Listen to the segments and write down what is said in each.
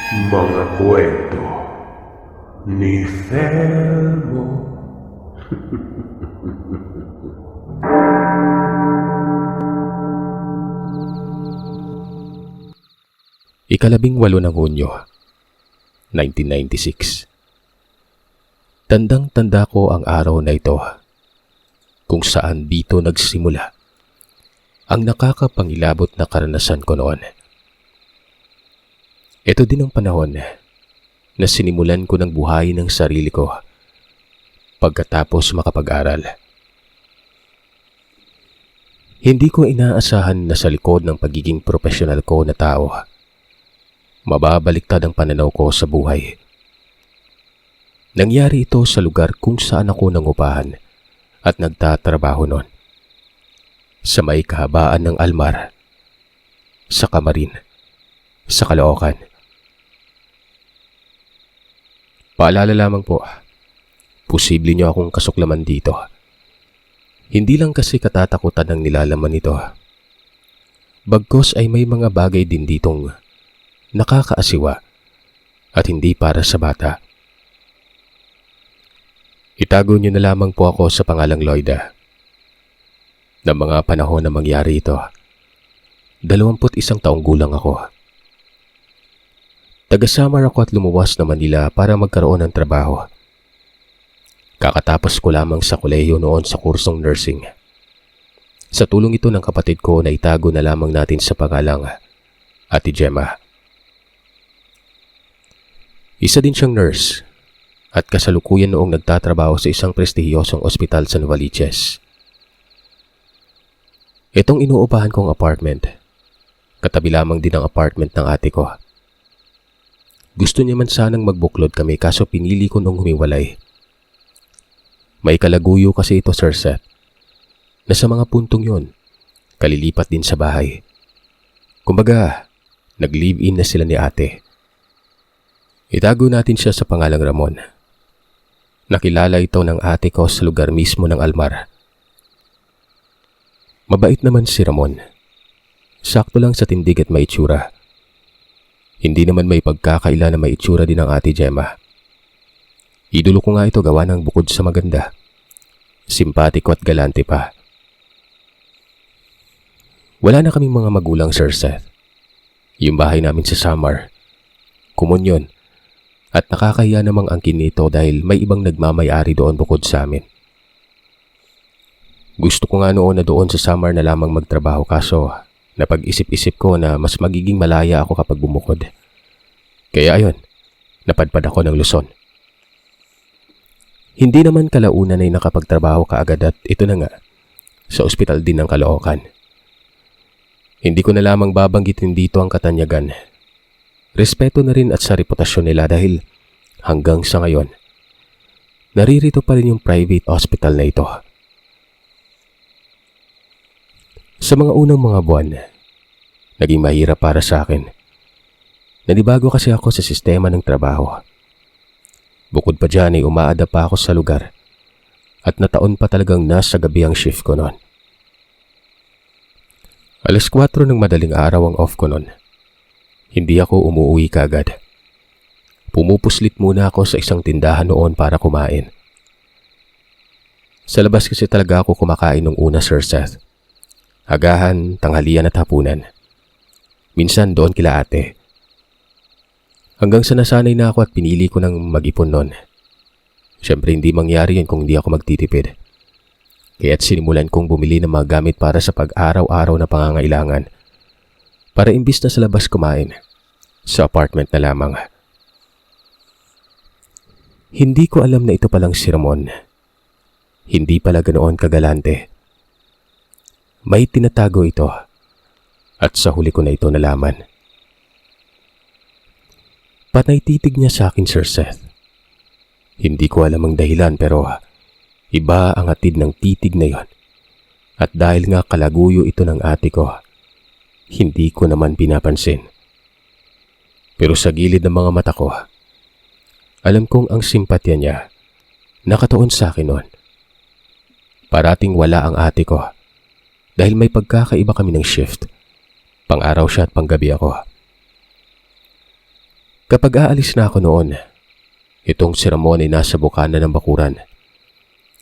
Mga kwento ni Felmo. Ikalabing-walo ng Hunyo, 1996. Tandang-tanda ko ang araw na ito, kung saan dito nagsimula ang nakakapangilabot na karanasan ko noon. Ito din ang panahon na sinimulan ko ng buhayin ng sarili ko pagkatapos makapag-aral. Hindi ko inaasahan na sa likod ng pagiging profesional ko na tao, mababaliktad ang pananaw ko sa buhay. Nangyari ito sa lugar kung saan ako nangupahan at nagtatrabaho noon. Sa may kahabaan ng Almar, sa Camarin, sa Caloocan. Paalala lamang po, posible niyo akong kasuklaman dito. Hindi lang kasi katatakutan ng nilalaman nito. Bagkus ay may mga bagay din ditong nakakaasiwa at hindi para sa bata. Itago niyo na lamang po ako sa pangalang Lloyda. Na mga panahon na mangyari ito, 21 taong gulang ako. Taga-Samar ako at lumuwas na Manila para magkaroon ng trabaho. Kakatapos ko lamang sa kolehiyo noon sa kursong nursing. Sa tulong ito ng kapatid ko na itago na lamang natin sa pangalang Ate Gemma. Isa din siyang nurse at kasalukuyan noong nagtatrabaho sa isang prestihiyosong ospital sa Novaliches. Itong inuupahan kong apartment, katabi lamang din ang apartment ng ate ko. Gusto niya man sanang magbuklod kami kaso pinili ko nung humiwalay. May kalaguyo kasi ito, Sir Seth, na sa mga puntong yon, kalilipat din sa bahay. Kumbaga, nag-live-in na sila ni ate. Itago natin siya sa pangalang Ramon. Nakilala ito ng ate ko sa lugar mismo ng Almar. Mabait naman si Ramon. Sakto lang sa tindig at may itsura. Hindi naman may pagkakaila na may itsura din ang Ate Gemma. Idolo ko nga ito gawa ng bukod sa maganda, simpatiko at galante pa. Wala na kaming mga magulang, Sir Seth. Yung bahay namin sa Samar, kumun yun. At nakakahiya namang angkin nito dahil may ibang nagmamay-ari doon bukod sa amin. Gusto ko nga noon na doon sa Samar na lamang magtrabaho kaso napag-isip-isip ko na mas magiging malaya ako kapag bumukod. Kaya ayun, napadpad ako ng Luzon. Hindi naman kalaunan ay nakapagtrabaho kaagad at ito na nga, sa ospital din ng Caloocan. Hindi ko na lamang babanggitin dito ang katanyagan. Respeto na rin at sa reputasyon nila dahil hanggang sa ngayon, naririto pa rin yung private hospital na ito. Sa mga unang mga buwan, naging mahirap para sa akin. Nanibago kasi ako sa sistema ng trabaho. Bukod pa dyan ay umaadap pa ako sa lugar at nataon pa talagang nasa gabi ang shift ko noon. 4:00 ng madaling araw ang off ko noon. Hindi ako umuwi kagad. Pumupuslit muna ako sa isang tindahan noon para kumain. Sa labas kasi talaga ako kumakain nung una, Sir Seth. Agahan, tanghalian at hapunan. Minsan doon kila ate. Hanggang sa nasanay na ako at pinili ko ng mag-ipon noon. Siyempre hindi mangyari yun kung hindi ako magtitipid. Kaya't sinimulan kong bumili ng mga gamit para sa pag-araw-araw na pangangailangan. Para imbis na sa labas kumain, sa apartment na lamang. Hindi ko alam na ito palang si Ramon. Hindi pala ganoon kagalante. May tinatago ito at sa huli ko na ito nalaman. Panay titig niya sa akin, Sir Seth. Hindi ko alam ang dahilan pero iba ang hatid ng titig na yon. At dahil nga kalaguyo ito ng ate ko, hindi ko naman pinapansin. Pero sa gilid ng mga mata ko, alam kong ang simpatya niya nakatuon sa akin noon. Parating wala ang ate ko dahil may pagkakaiba kami ng shift. Pang-araw siya at panggabi ako. Kapag aalis na ako noon, itong si Ramon ay nasa bukana ng bakuran.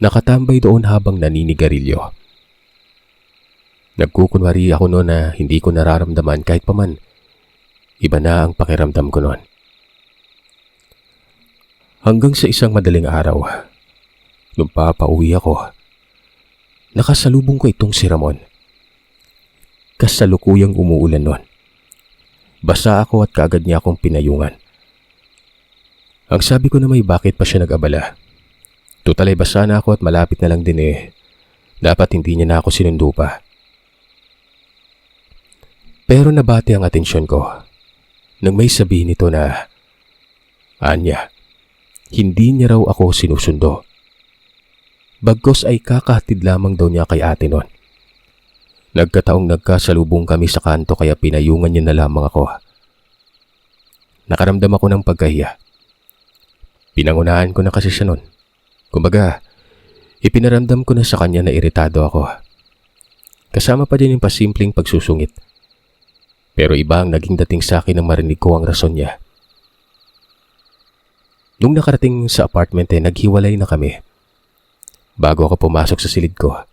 Nakatambay doon habang naninigarilyo. Nagkukunwari ako noon na hindi ko nararamdaman kahit paman. Iba na ang pakiramdam ko noon. Hanggang sa isang madaling araw, nung papauwi ako, nakasalubong ko itong si Ramon. Kasalukuyang umuulan noon. Basa ako at kaagad niya akong pinayungan. Ang sabi ko na may bakit pa siya nag-abala. Tutal ay basa na ako at malapit na lang din Dapat hindi niya na ako sinundo pa. Pero nabati ang atensyon ko nang may sabihin nito na, Anya, hindi niya raw ako sinusundo. Bagkos ay kakahatid lamang daw niya kay ate noon. Nagkataong nagkasalubong kami sa kanto kaya pinayungan niya na lamang ako. Nakaramdam ako ng pagkahiya. Pinangunahan ko na kasi siya noon. Kumbaga, ipinaramdam ko na sa kanya na iritado ako. Kasama pa din yung pasimpleng pagsusungit. Pero iba ang naging dating sa akin nang marinig ko ang rason niya. Nung nakarating sa apartment naghiwalay na kami. Bago ako pumasok sa silid ko,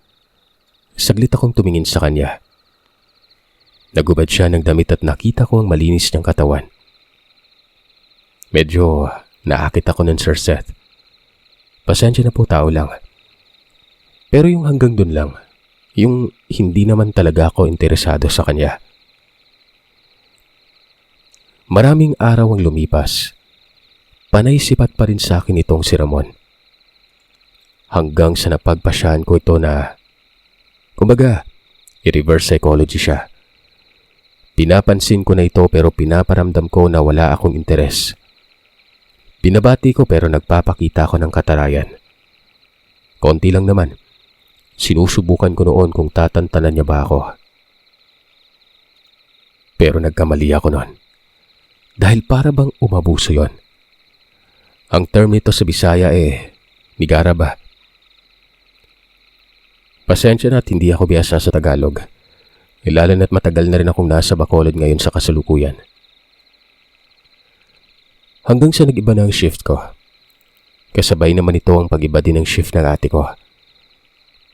saglit akong tumingin sa kanya. Nagubad siya ng damit at nakita ko ang malinis niyang katawan. Medyo naakit ako nun, Sir Seth. Pasensya na po, tao lang. Pero yung hanggang dun lang, yung hindi naman talaga ako interesado sa kanya. Maraming araw ang lumipas. Panay sipat pa rin sa akin itong si Ramon. Hanggang sa napagpasyahan ko ito na, kumbaga, i-reverse psychology siya. Pinapansin ko na ito pero pinaparamdam ko na wala akong interes. Binabati ko pero nagpapakita ko ng katarayan. Konti lang naman. Sinusubukan ko noon kung tatantanan niya ba ako. Pero nagkamali ako noon. Dahil para bang umabuso yon. Ang term nito sa Bisaya nigara ba? Pasensya na at hindi ako biyasa sa Tagalog. Lalo na't matagal na rin akong nasa Bacolod ngayon sa kasalukuyan. Hanggang sa nag-iba na ang shift ko. Kasabay naman ito ang pag-iba din ng shift ng ate ko.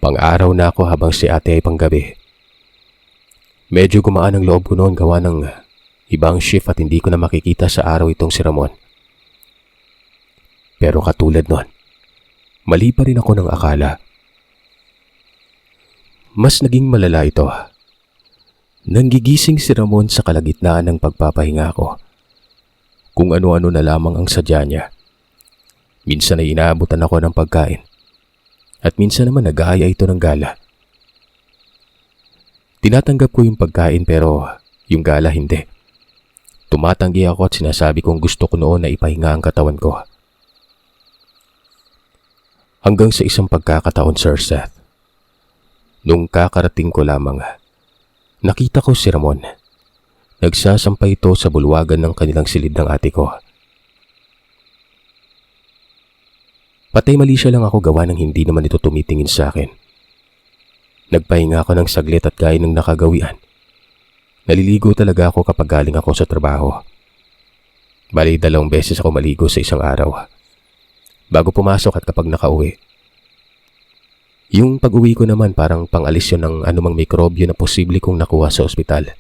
Pang-araw na ako habang si ate ay panggabi. Medyo gumaan ang loob ko noon gawa ng ibang shift at hindi ko na makikita sa araw itong si Ramon. Pero katulad noon, mali pa rin ako ng akala. Mas naging malala ito. Nanggigising si Ramon sa kalagitnaan ng pagpapahinga ko. Kung ano-ano na lamang ang sadya niya. Minsan ay inaabutan ako ng pagkain. At minsan naman nag-aaya ito ng gala. Tinatanggap ko yung pagkain pero yung gala hindi. Tumatanggi ako at sinasabi kong gusto ko noon na ipahinga ang katawan ko. Hanggang sa isang pagkakataon, Sir Seth. Nung kakarating ko lamang, nakita ko si Ramon. Nagsasampay ito sa bulwagan ng kanilang silid ng ate ko. Patay mali siya lang ako gawa ng hindi naman ito tumitingin sa akin. Nagpahinga ako ng saglit at gaya ng nakagawian. Naliligo talaga ako kapag galing ako sa trabaho. Bali 2 beses ako maligo sa isang araw. Bago pumasok at kapag nakauwi. Yung pag-uwi ko naman parang pang-alis yun ng anumang mikrobyo na posible kong nakuha sa ospital.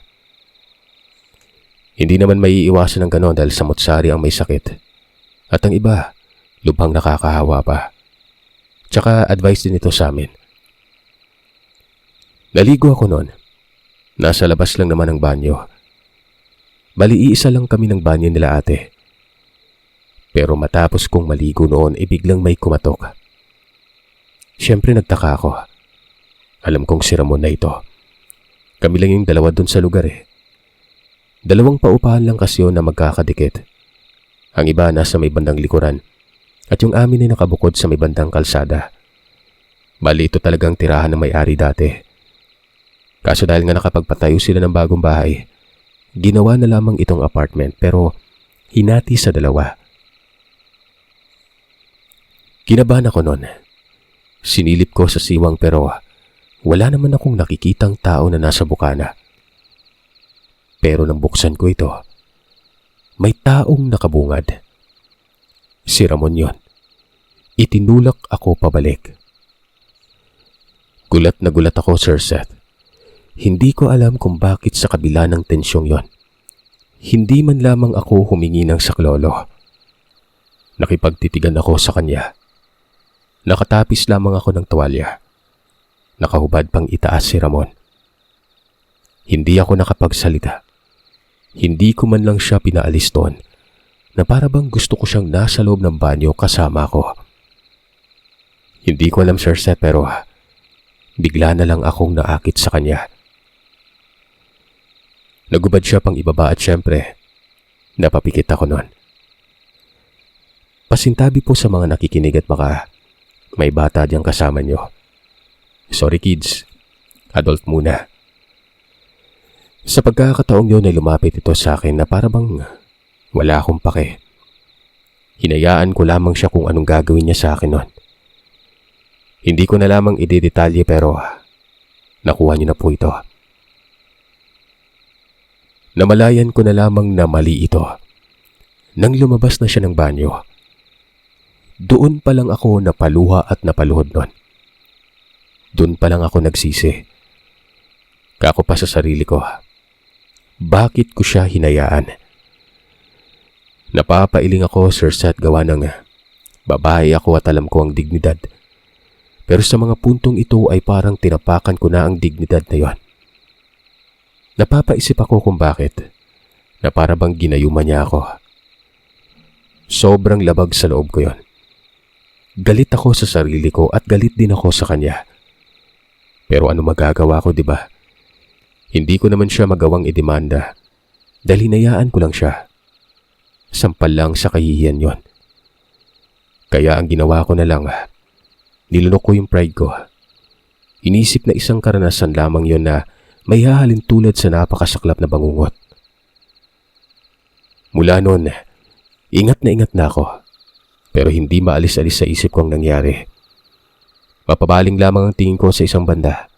Hindi naman maiiwasan ng ganon dahil samot-sari ang may sakit. At ang iba, lubhang nakakahawa pa. Tsaka advice din ito sa amin. Naligo ako noon. Nasa labas lang naman ang banyo. Bali iisa lang kami ng banyo nila ate. Pero matapos kong maligo noon biglang may kumatok. Siyempre nagtaka ako. Alam kong si Ramon na ito. Kami lang yung dalawa dun sa lugar 2 paupahan lang kasi yun na magkakadikit. Ang iba nasa may bandang likuran at yung amin ay nakabukod sa may bandang kalsada. Bali ito talagang tirahan ng may-ari dati. Kaso dahil nga nakapagpatayo sila ng bagong bahay, ginawa na lamang itong apartment pero hinati sa 2. Kinabahan ako noon. Sinilip ko sa siwang pero wala naman akong nakikitang tao na nasa bukana. Pero nang buksan ko ito, May taong nakabungad. Si Ramon yon. Itinulak ako pabalik. Gulat na gulat ako, Sir Seth. Hindi ko alam kung bakit sa kabila ng tensyong yon. Hindi man lamang ako humingi ng saklolo. Nakipagtitigan ako sa kanya. Nakatapis lamang ako ng tuwalya. Nakahubad pang itaas si Ramon. Hindi ako nakapagsalita. Hindi ko man lang siya pinaalis doon na para bang gusto ko siyang nasa loob ng banyo kasama ko. Hindi ko alam, Sir Seth, pero bigla na lang akong naakit sa kanya. Nagubad siya pang ibaba at syempre, napapikit ako noon. Pasintabi po sa mga nakikinig at baka may bata diyang kasama niyo. Sorry kids, adult muna. Sa pagkakataong yun ay lumapit ito sa akin na para bang wala akong pake. Hinayaan ko lamang siya kung anong gagawin niya sa akin noon. Hindi ko na lamang idedetalye pero nakuha niyo na po ito. Namalayan ko na lamang na mali ito. Nang lumabas na siya ng banyo, doon pa lang ako napaluha at napaluhod nun. Doon pa lang ako nagsisi. Kako pa sa sarili ko. Bakit ko siya hinayaan? Napapailing ako, Sir Seth, gawa ng babae ako at alam ko ang dignidad. Pero sa mga puntong ito ay parang tinapakan ko na ang dignidad na yon. Napapaisip ako kung bakit, na para bang ginayuman niya ako. Sobrang labag sa loob ko yon. Galit ako sa sarili ko at galit din ako sa kanya. Pero ano magagawa ko, di ba? Hindi ko naman siya magawang idemanda dahil hinayaan ko lang siya. Sampal lang sa kahihiyan yon. Kaya ang ginawa ko na lang, nilunok ko yung pride ko. Inisip na isang karanasan lamang yon na may hahalin tulad sa napakasaklap na bangungot. Mula noon, ingat na ako. Pero hindi maalis-alis sa isip ko ang nangyari. Mapabaling lamang ang tingin ko sa isang banda.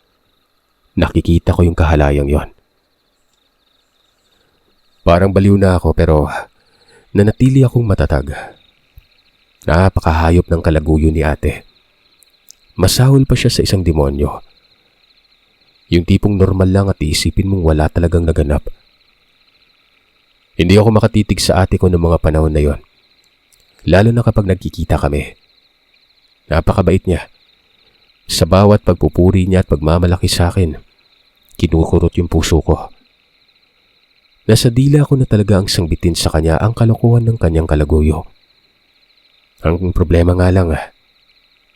Nakikita ko yung kahalayang yon. Parang baliw na ako pero nanatili akong matatag. Napakahayop ng kalaguyo ni ate. Masahol pa siya sa isang demonyo. Yung tipong normal lang at iisipin mong wala talagang naganap. Hindi ako makatitig sa ate ko ng mga panahon na yon. Lalo na kapag nagkikita kami. Napakabait niya. Sa bawat pagpupuri niya at pagmamalaki sa akin, kinukurot yung puso ko. Nasa dila ko na talaga ang sangbitin sa kanya ang kalokohan ng kanyang kalaguyo. Ang problema nga lang,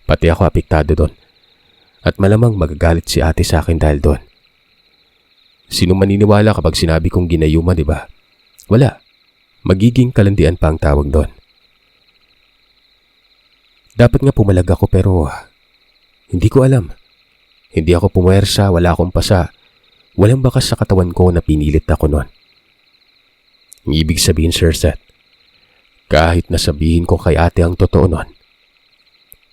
pati ako apektado doon. At malamang magagalit si ate sa akin dahil doon. Sino maniniwala kapag sinabi kong ginayuma, di ba? Wala. Magiging kalandian pa ang tawag doon. Dapat nga pumalag ako pero hindi ko alam. Hindi ako pumuwersa, wala akong pasa. Walang bakas sa katawan ko na pinilit ako noon. Ang ibig sabihin, Sir Seth, kahit nasabihin ko kay ate ang totoo noon,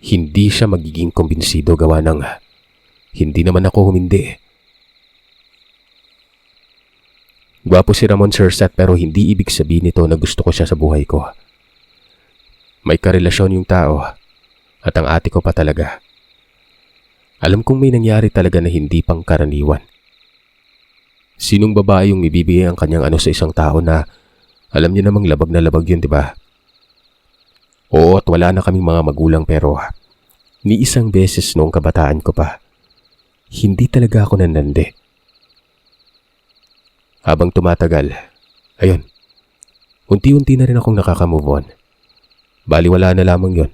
hindi siya magiging kumbinsido gawa ng hindi naman ako humindi. Gwapo si Ramon, Sir Seth, pero hindi ibig sabihin nito na gusto ko siya sa buhay ko. May karelasyon yung tao at ang ate ko pa talaga. Alam kong may nangyari talaga na hindi pang karaniwan. Sinong babae yung ibibigay ang kanyang ano sa isang tao na alam niyo namang labag na labag yun, di ba? Oo, at wala na kaming mga magulang pero ni isang beses noong kabataan ko pa, hindi talaga ako nanandi. Habang tumatagal, ayun, unti-unti na rin akong nakaka-move on. Baliwala na lamang yon.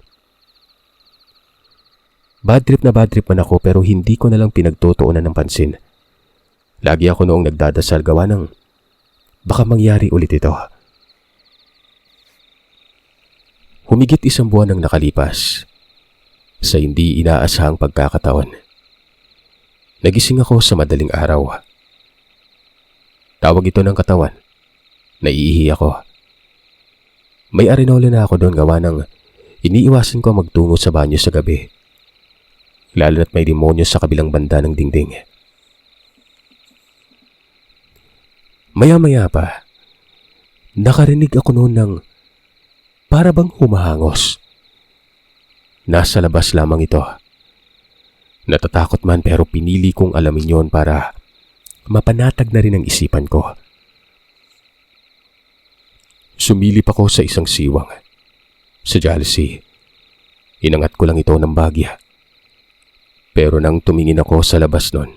Bad trip man ako pero hindi ko na lang pinagtutuunan ng pansin. Lagi ako noong nagdadasal gawa ng baka mangyari ulit ito. Humigit 1 buwan ang nakalipas. Sa hindi inaasahang pagkakataon, nagising ako sa madaling araw. Tawag ito ng katawan. Naiihi ako. May arenola na ako doon gawa ng iniiwasan ko magtungo sa banyo sa gabi. Lalo na't may demonyo sa kabilang banda ng dingding. Maya-maya pa, Nakarinig ako noon ng para bang humahangos. Nasa labas lamang ito. Natatakot man pero pinili kong alamin yon para mapanatag na rin ang isipan ko. Sumilip ako sa isang siwang. Sa jealousy, inangat ko lang ito ng bagya. Pero nang tumingin ako sa labas nun,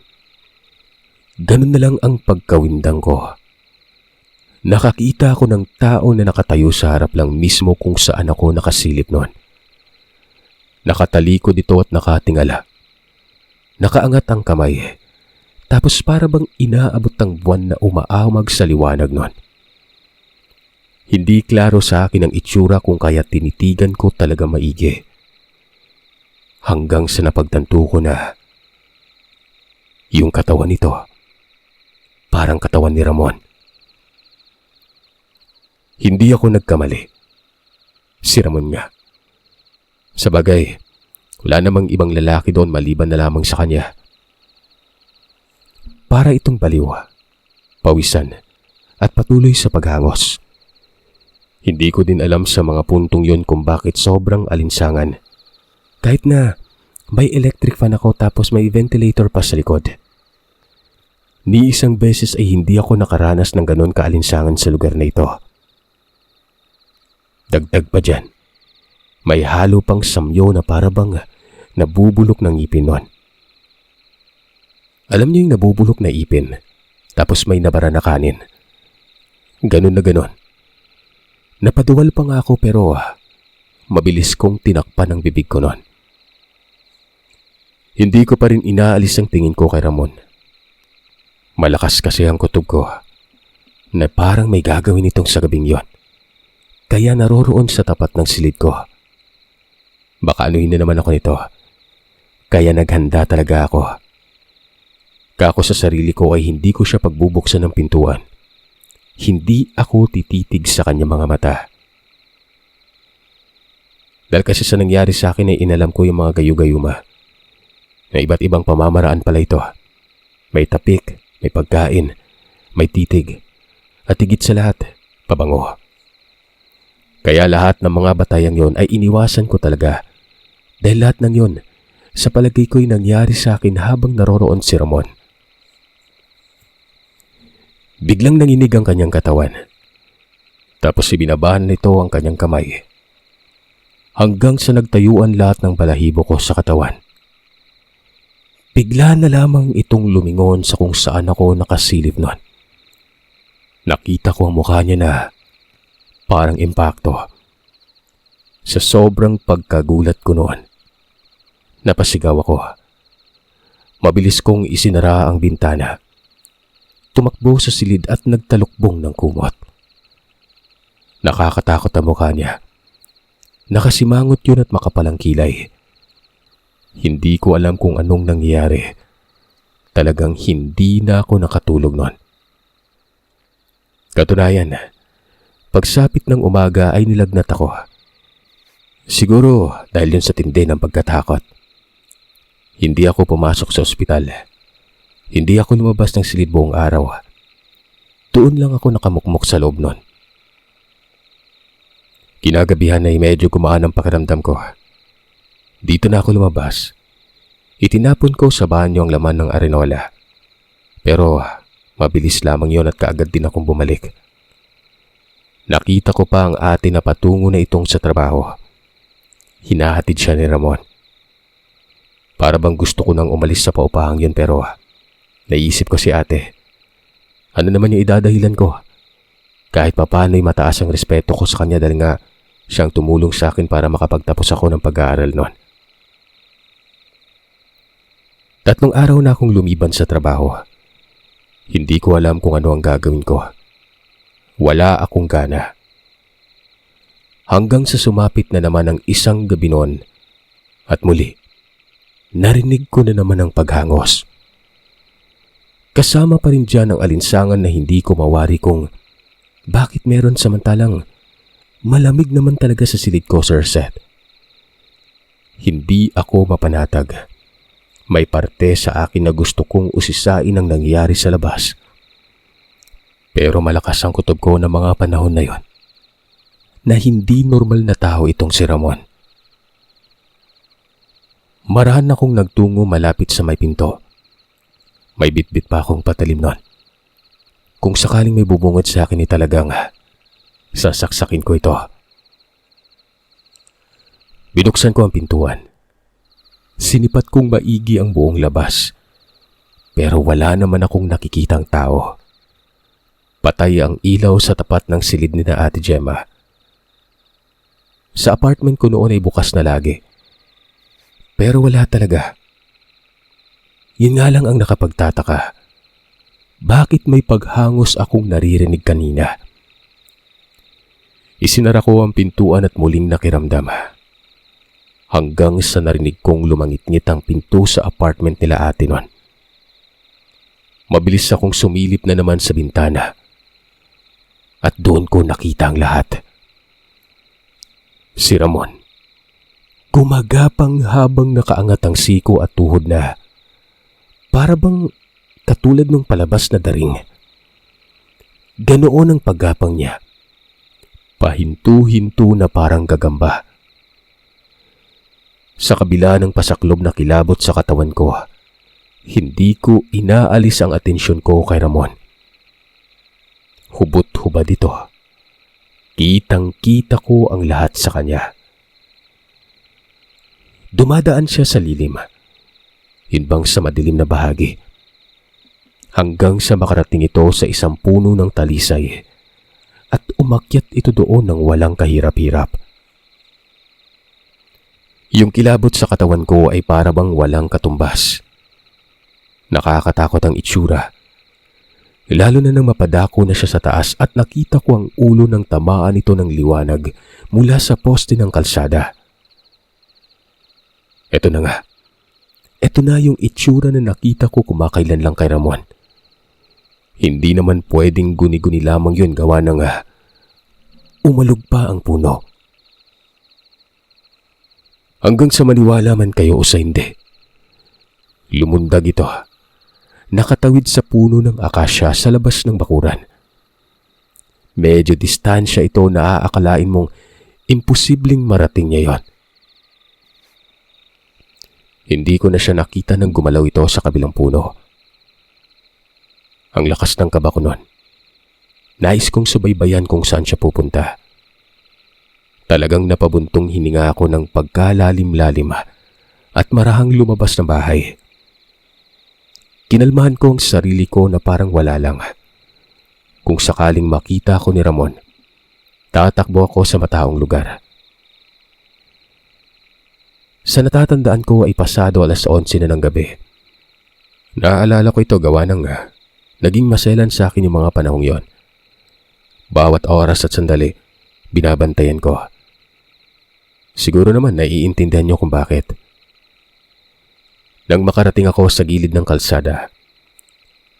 ganun na lang ang pagkawindang ko. Nakakita ako ng tao na nakatayo sa harap lang mismo kung saan ako nakasilip nun. Nakatalikod ito at nakatingala. Nakaangat ang kamay, tapos para bang inaabot ang buwan na umaamag sa liwanag nun. Hindi klaro sa akin ang itsura kung kaya tinitigan ko talaga maigi. Hanggang sa napagtanto ko na yung katawan nito, parang katawan ni Ramon. Hindi ako nagkamali. Si Ramon nga. Sabagay, wala namang ibang lalaki doon maliban na lamang sa kanya. Para itong baliw, pawisan, at patuloy sa paghangos. Hindi ko din alam sa mga puntong yon kung bakit sobrang alinsangan. Kahit na may electric fan ako tapos may ventilator pa sa likod. Ni isang beses ay hindi ako nakaranas ng ganon kaalinsangan sa lugar na ito. Dagdag pa dyan, may halo pang samyo na parabang nabubulok ng ngipin nun. Alam niyo yung nabubulok na ipin, tapos may nabara na kanin. Ganon na ganon. Napaduwal pa nga ako pero mabilis kong tinakpan ang bibig ko nun. Hindi ko pa rin inaalis ang tingin ko kay Ramon. Malakas kasi ang kutob ko na parang may gagawin itong sa gabing yon. Kaya naroroon sa tapat ng silid ko. Baka anuhin na naman ako nito. Kaya naghanda talaga ako. Kako sa sarili ko ay hindi ko siya pagbubuksan ng pintuan. Hindi ako tititig sa kanya mga mata. Dahil kasi sa nangyari sa akin ay inalam ko yung mga gayu-gayuma. Na iba't ibang pamamaraan pala ito. May tapik, may pagkain, may titig, at higit sa lahat, pabango. Kaya lahat ng mga batayang yon ay iniwasan ko talaga. Dahil lahat ng yon, sa palagay ko'y nangyari sa akin habang naroroon si Ramon. Biglang nanginig ang kanyang katawan. Tapos ibinabahan nito ang kanyang kamay. Hanggang sa nagtayuan lahat ng balahibo ko sa katawan. Bigla na lamang itong lumingon sa kung saan ako nakasilip nun. Nakita ko ang mukha niya na parang impakto. Sa sobrang pagkagulat ko noon, napasigaw ako. Mabilis kong isinara ang bintana. Tumakbo sa silid at nagtalukbong ng kumot. Nakakatakot ang mukha niya. Nakasimangot yun at makapalang kilay. Hindi ko alam kung anong nangyayari. Talagang hindi na ako nakatulog noon. Katunayan, pagsapit ng umaga ay nilagnat ako. Siguro dahil yun sa tindi ng pagkatakot. Hindi ako pumasok sa ospital. Hindi ako lumabas ng silid buong araw. Doon lang ako nakamukmok sa loob nun. Kinagabihan ay medyo gumaan ang pakiramdam ko. Dito na ako lumabas. Itinapon ko sa banyo ang laman ng arenola. Pero mabilis lamang yon at kaagad din akong bumalik. Nakita ko pa ang ate na patungo na itong sa trabaho. Hinahatid siya ni Ramon. Para bang gusto ko nang umalis sa paupahang yun pero naisip ko si ate. Ano naman yung idadahilan ko? Kahit papaano'y mataas ang respeto ko sa kanya dahil nga siyang tumulong sa akin para makapagtapos ako ng pag-aaral noon. 3 araw na akong lumiban sa trabaho. Hindi ko alam kung ano ang gagawin ko. Wala akong gana. Hanggang sa sumapit na naman ang isang gabi noon at muli, narinig ko na naman ang paghangos. Kasama pa rin dyan ang alinsangan na hindi ko mawari kung bakit meron samantalang malamig naman talaga sa silid ko, Sir Seth. Hindi ako mapanatag. May parte sa akin na gusto kong usisain ang nangyari sa labas. Pero malakas ang kutob ko ng mga panahon na yon, na hindi normal na tao itong si Ramon. Marahan akong nagtungo malapit sa may pinto. May bitbit pa akong patalim nun. Kung sakaling may bubungad sa akin, talagang sasaksakin ko ito. Binuksan ko ang pintuan. Sinipat kong maigi ang buong labas. Pero wala naman akong nakikitang tao. Patay ang ilaw sa tapat ng silid ni na Ate Gemma. Sa apartment ko noon ay bukas na lagi. Pero wala talaga. Yun nga lang ang nakapagtataka. Bakit may paghangos akong naririnig kanina? Isinara ko ang pintuan at muling nakiramdam. Hanggang sa narinig kong lumangit-ngit ang pinto sa apartment nila ate nun. Mabilis akong sumilip na naman sa bintana. At doon ko nakita ang lahat. Si Ramon. Gumagapang habang nakaangat ang siko at tuhod na. Para bang katulad ng palabas na daring. Ganoon ang paggapang niya. Pahinto-hinto na parang gagamba. Sa kabila ng pasaklob na kilabot sa katawan ko, hindi ko inaalis ang atensyon ko kay Ramon. Hubot-hubad ito. Kitang-kita ko ang lahat sa kanya. Dumadaan siya sa lilim. Yun bang sa madilim na bahagi. Hanggang sa makarating ito sa isang puno ng talisay at umakyat ito doon ng walang kahirap-hirap. Yung kilabot sa katawan ko ay para bang walang katumbas. Nakakatakot ang itsura. Lalo na nang mapadako na siya sa taas at nakita ko ang ulo ng tamaan ito ng liwanag mula sa poste ng kalsada. Eto na nga. Eto na yung itsura na nakita ko kumakailan lang kay Ramon. Hindi naman pwedeng guni-guni lamang yun gawa ng umalog pa ang puno. Hanggang sa maniwala man kayo o sa hindi. Lumundag ito. Nakatawid sa puno ng akasya sa labas ng bakuran. Medyo distansya ito na aakalain mong imposibleng marating niya yon. Hindi ko na siya nakita nang gumalaw ito sa kabilang puno. Ang lakas ng kaba ko nun. Nais kong subaybayan kung saan siya pupunta. Talagang napabuntong hininga ako ng pagkalalim-lalim at marahang lumabas ng bahay. Kinalmahan ko ang sarili ko na parang wala lang. Kung sakaling makita ko ni Ramon, tatakbo ako sa mataong lugar. Sa natatandaan ko ay pasado 11:00 na ng gabi. Naaalala ko ito gawa ng naging maselan sa akin yung mga panahong yon. Bawat oras at sandali, binabantayan ko. Siguro naman naiintindihan niyo kung bakit. Nang makarating ako sa gilid ng kalsada,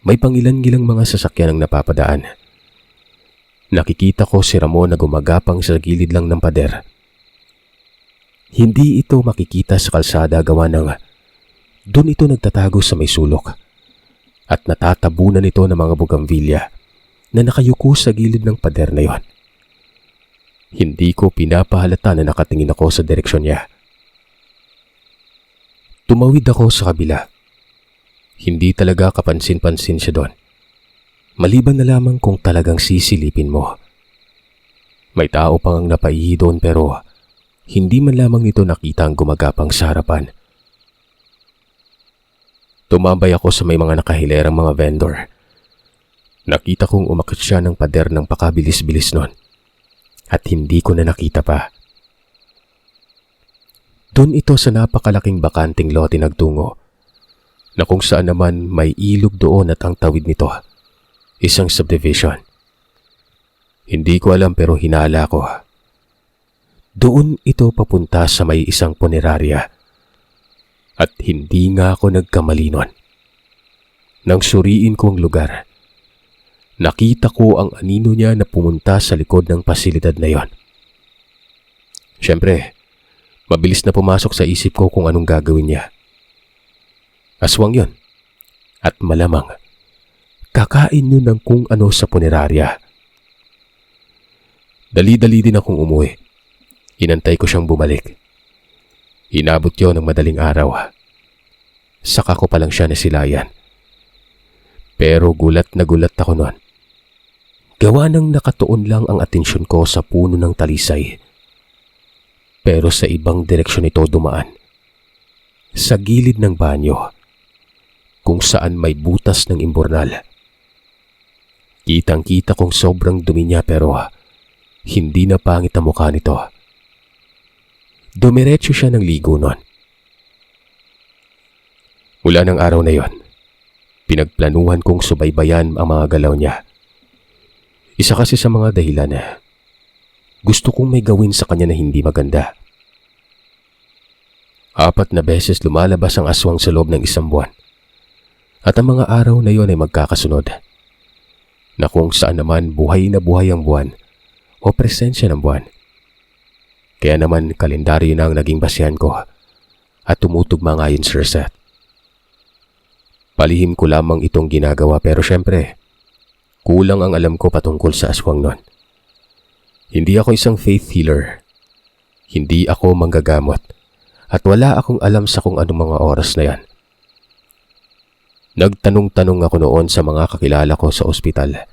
may pangilan-gilang mga sasakyan ang napapadaan. Nakikita ko si Ramon na gumagapang sa gilid lang ng pader. Hindi ito makikita sa kalsada gawa ng doon ito nagtatago sa may sulok at natatabunan ito ng mga bugambilya na nakayuko sa gilid ng pader na yon. Hindi ko pinapahalata na nakatingin ako sa direksyon niya. Tumawid ako sa kabila. Hindi talaga kapansin-pansin siya doon. Maliban na lamang kung talagang sisilipin mo. May tao pang napaihi doon pero hindi man lamang nito nakita ang gumagapang sa harapan. Tumambay ako sa may mga nakahilerang mga vendor. Nakita kong umakyat siya ng pader ng pakabilis-bilis noon. At hindi ko na nakita pa. Doon ito sa napakalaking bakanting lote nagtungo, na kung saan naman may ilog doon at ang tawid nito, isang subdivision. Hindi ko alam pero hinala ko. Doon ito papunta sa may isang punerarya. At hindi nga ako nagkamali nun. Nang suriin ko ang lugar, nakita ko ang anino niya na pumunta sa likod ng pasilidad na yon. Siyempre, mabilis na pumasok sa isip ko kung anong gagawin niya. Aswang yon. At malamang, Kakain yun ng kung ano sa punerarya. Dali-dali din akong umuwi. Inantay ko siyang bumalik. Inabot yun ng madaling araw. Saka ko palang siya nasilayan. Pero gulat na gulat ako noon. Gawa ng nakatuon lang ang atensyon ko sa puno ng talisay. Pero sa ibang direksyon ito dumaan. Sa gilid ng banyo, kung saan may butas ng imburnal. Kitang-kita kong sobrang dumi niya pero hindi na pangit ang mukha nito. Dumiretso siya ng ligo nun. Mula ng araw na yon, pinagplanuhan kong subaybayan ang mga galaw niya. Isa kasi sa mga dahilan na gusto kong may gawin sa kanya na hindi maganda. 4 na beses lumalabas ang aswang sa loob ng 1 buwan. At ang mga araw na yon ay magkakasunod. Na kung saan naman buhay na buhay ang buwan o presensya ng buwan. Kaya naman kalendaryo na ang naging basihan ko at tumutugma nga yun, Sir Seth. Palihim ko lamang itong ginagawa pero syempre, kulang ang alam ko patungkol sa aswang nun. Hindi ako isang faith healer. Hindi ako manggagamot. At wala akong alam sa kung anong mga oras na yan. Nagtanong-tanong ako noon sa mga kakilala ko sa ospital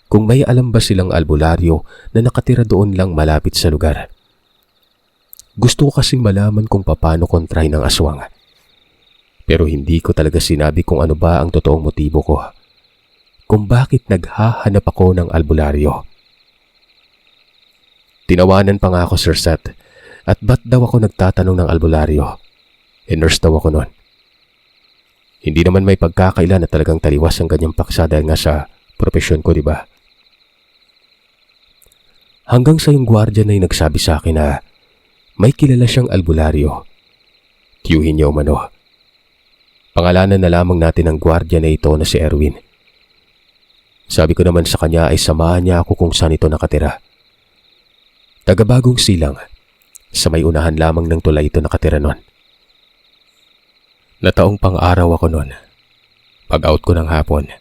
kung may alam ba silang albularyo na nakatira doon lang malapit sa lugar. Gusto ko kasing malaman kung paano kontrahin ang aswang. Pero hindi ko talaga sinabi kung ano ba ang totoong motibo ko. Kung bakit naghahanap ako ng albularyo. Tinawanan pa nga ako, Sir Seth, at ba't daw ako nagtatanong ng albularyo? Nurse daw ako noon. Hindi naman may pagkakaila na talagang taliwas ang ganyang paksa dahil nga sa propesyon ko, di ba? Hanggang sa yung guardian na yung nagsabi sa akin na may kilala siyang albularyo. Tiyuhin niya umano. Pangalanan na lamang natin ang guardian na ito na si Erwin. Sabi ko naman sa kanya ay samahan niya ako kung saan ito nakatira. Taga-Bagong Silang, sa may unahan lamang ng tulay ito nakatira nun. Nataong pang-araw ako nun. Pag-out ko ng hapon,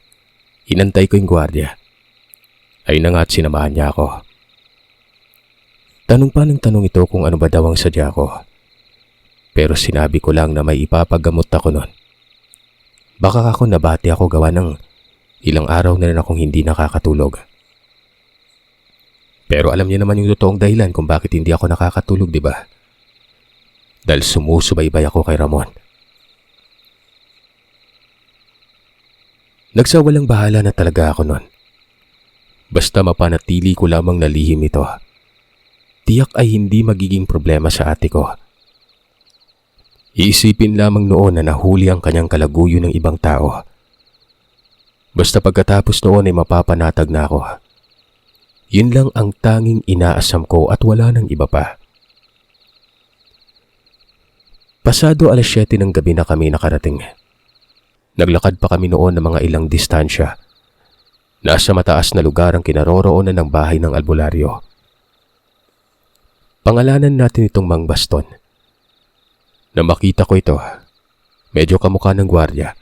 inantay ko yung guardia. Ay na nga at sinamahan niya ako. Tanong pa ng tanong ito kung ano ba daw ang sadya ko. Pero sinabi ko lang na may ipapagamot ako nun. Baka ako nabati ako gawa ng ilang araw na rin akong hindi nakakatulog. Pero alam niya naman yung totoong dahilan kung bakit hindi ako nakakatulog, di ba? Dahil sumusubaybay ako kay Ramon. Nagsawalang bahala na talaga ako nun. Basta mapanatili ko lamang na lihim ito. Tiyak ay hindi magiging problema sa ate ko. Iisipin lamang noon na nahuli ang kanyang kalaguyo ng ibang tao. Basta pagkatapos noon ay mapapanatag na ako. Yun lang ang tanging inaasam ko at wala nang iba pa. Pasado 7:00 ng gabi na kami nakarating. Naglakad pa kami noon ng mga ilang distansya. Nasa mataas na lugar ang kinaroroonan ng bahay ng albularyo. Pangalanan natin itong Mang Baston. Na makita ko ito, medyo kamukha ng gwardiya.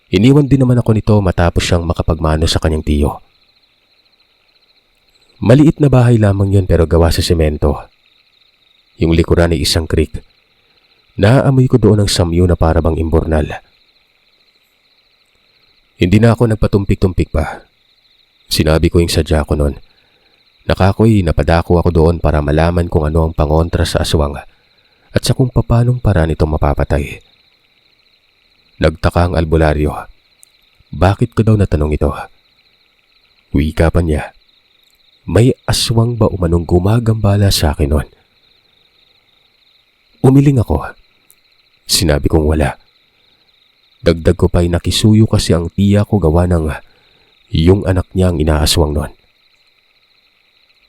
Iniwan din naman ako nito matapos siyang makapagmano sa kanyang tiyo. Maliit na bahay lamang yun pero gawa sa semento. Yung likuran ay isang creek. Naaamoy ko doon ang samyo na parabang imburnal. Hindi na ako nagpatumpik-tumpik pa. Sinabi ko yung sadya ko noon. Nakakoy napadako ako doon para malaman kung ano ang pangontra sa aswang at sa kung papanong paraan ito mapapatay. Nagtaka ang albularyo. Bakit ko daw natanong ito? Wika pa niya. May aswang ba umanong gumagambala sa akin noon? Umiling ako. Sinabi kong wala. Dagdag ko pa'y nakisuyo kasi ang tiya ko gawa ng yung anak niya ang inaaswang noon.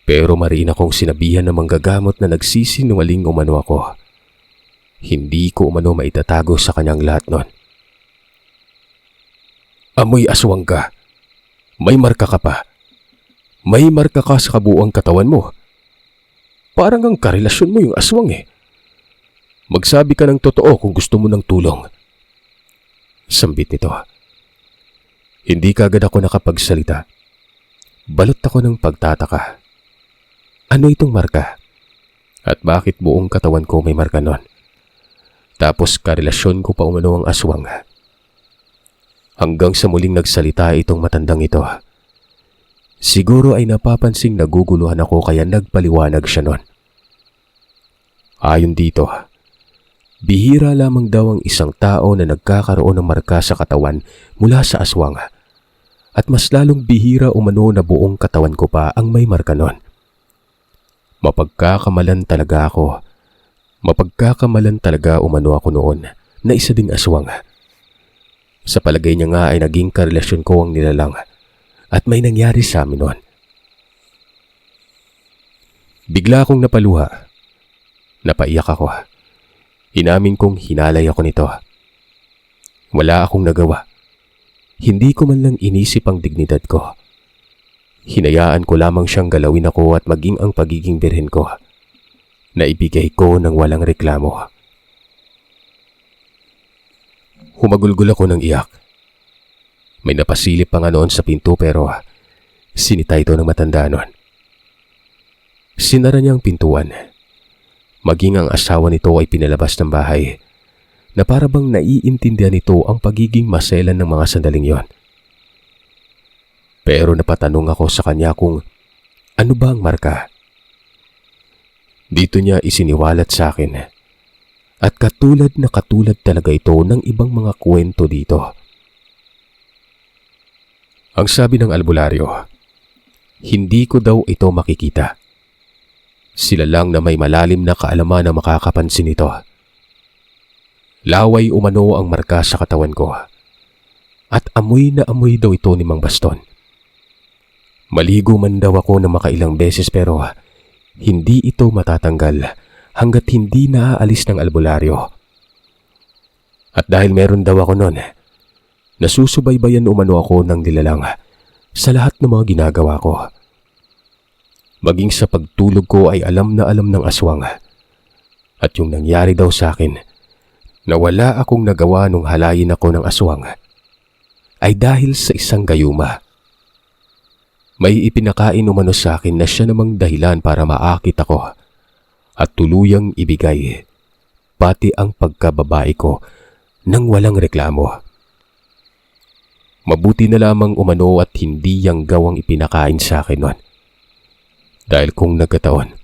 Pero mariin akong sinabihan ng manggagamot na nagsisinungaling umano ako. Hindi ko umano maitatago sa kanyang lahat nun. Amoy aswang ka. May marka ka pa. May marka ka sa kabuuang katawan mo. Parang ang karelasyon mo yung aswang eh. Magsabi ka ng totoo kung gusto mo ng tulong. Sambit nito. Hindi kagad ako nakapagsalita. Balot ako ng pagtataka. Ano itong marka? At bakit buong katawan ko may marka nun? Tapos karelasyon ko pa umano ang aswang. Hanggang sa muling nagsalita itong matandang ito. Siguro ay napapansing naguguluhan ako kaya nagpaliwanag siya nun. Ayon dito, bihira lamang daw ang isang tao na nagkakaroon ng marka sa katawan mula sa aswang. At mas lalong bihira umano na buong katawan ko pa ang may marka nun. Mapagkakamalan talaga ako. Mapagkakamalan talaga umano ako noon na isa ding aswang. Sa palagay niya nga ay naging karelasyon ko ang nilalang at may nangyari sa amin noon. Bigla akong napaluha. Napaiyak ako. Inamin kong hinalay ako nito. Wala akong nagawa. Hindi ko man lang inisip ang dignidad ko. Hinayaan ko lamang siyang galawin ako at maging ang pagiging birhen ko. Naibigay ko ng walang reklamo. Humagulgol ako ng iyak. May napasilip pa nga noon sa pinto pero sinita ito ng matanda noon. Sinara niya ang pintuan. Maging ang asawa nito ay pinalabas ng bahay na para bang naiintindihan nito ang pagiging maselan ng mga sandaling yon. Pero napatanong ako sa kanya kung ano ba ang marka. Dito niya isiniwalat sa akin at katulad na katulad talaga ito ng ibang mga kwento dito. Ang sabi ng albularyo, hindi ko daw ito makikita. Sila lang na may malalim na kaalaman na makakapansin ito. Laway umano ang marka sa katawan ko at amoy na amoy daw ito ni Mang Baston. Maligo man daw ako na makailang beses pero hindi ito matatanggal hanggat hindi naaalis ng albularyo. At dahil meron daw ako nun, nasusubaybayan umano ako ng nilalang sa lahat ng mga ginagawa ko. Maging sa pagtulog ko ay alam na alam ng aswang. At yung nangyari daw sa akin, na wala akong nagawa nung halayin ako ng aswang, ay dahil sa isang gayuma. May ipinakain umano sa akin na siya namang dahilan para maakit ako at tuluyang ibigay pati ang pagkababae ko nang walang reklamo. Mabuti na lamang umano at hindi yang gawang ipinakain sa akin nun. Dahil kung nagkataon,